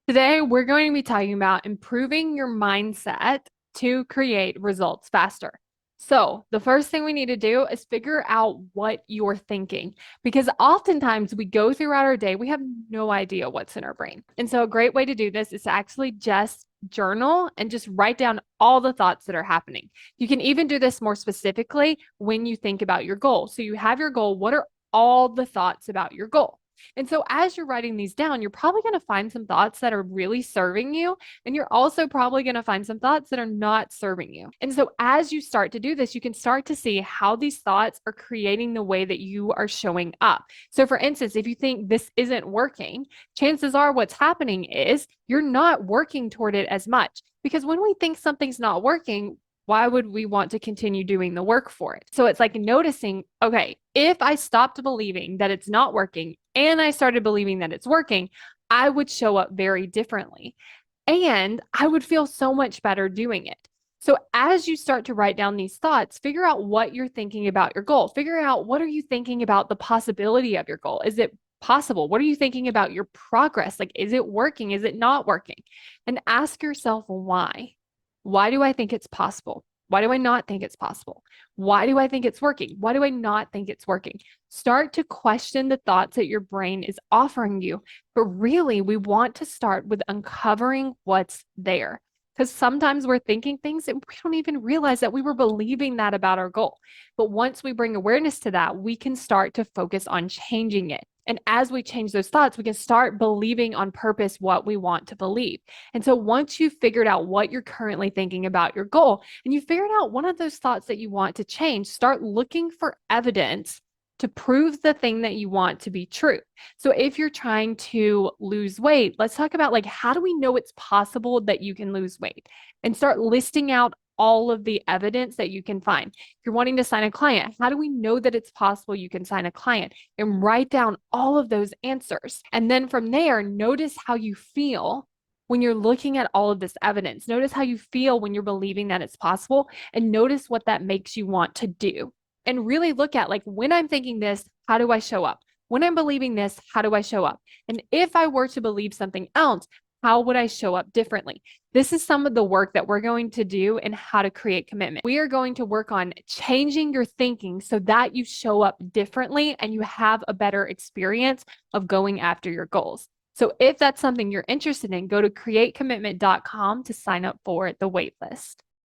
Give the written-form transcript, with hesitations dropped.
Today, we're going to be talking about improving your mindset to create results faster. So, the first thing we need to do is figure out what you're thinking because oftentimes we go throughout our day, we have no idea what's in our brain. And so, a great way to do this is to actually just journal and just write down all the thoughts that are happening. You can even do this more specifically when you think about your goal. So, you have your goal. What are all the thoughts about your goal? And so, as you're writing these down, you're probably going to find some thoughts that are really serving you. And you're also probably going to find some thoughts that are not serving you. And so, as you start to do this, you can start to see how these thoughts are creating the way that you are showing up. So, for instance, if you think this isn't working, chances are what's happening is you're not working toward it as much. Because when we think something's not working, why would we want to continue doing the work for it? So it's like noticing, okay, if I stopped believing that it's not working and I started believing that it's working, I would show up very differently and I would feel so much better doing it. So as you start to write down these thoughts, figure out what you're thinking about your goal. Figure out what are you thinking about the possibility of your goal? Is it possible? What are you thinking about your progress? Like, is it working? Is it not working? And ask yourself why. Why do I think it's possible? Why do I not think it's possible? Why do I think it's working? Why do I not think it's working? Start to question the thoughts that your brain is offering you. But really, we want to start with uncovering what's there. Because sometimes we're thinking things and we don't even realize that we were believing that about our goal. But once we bring awareness to that, we can start to focus on changing it. And as we change those thoughts, we can start believing on purpose what we want to believe. And so once you've figured out what you're currently thinking about your goal, and you figured out one of those thoughts that you want to change, start looking for evidence to prove the thing that you want to be true. So if you're trying to lose weight, let's talk about like, how do we know it's possible that you can lose weight? And start listing out all of the evidence that you can find. If you're wanting to sign a client, how do we know that it's possible you can sign a client? And write down all of those answers. And then from there, notice how you feel when you're looking at all of this evidence. Notice how you feel when you're believing that it's possible, and notice what that makes you want to do. And really look at like, when I'm thinking this, how do I show up? When I'm believing this, how do I show up? And if I were to believe something else, how would I show up differently? This is some of the work that we're going to do in how to create commitment. We are going to work on changing your thinking so that you show up differently and you have a better experience of going after your goals. So if that's something you're interested in, go to createcommitment.com to sign up for the waitlist.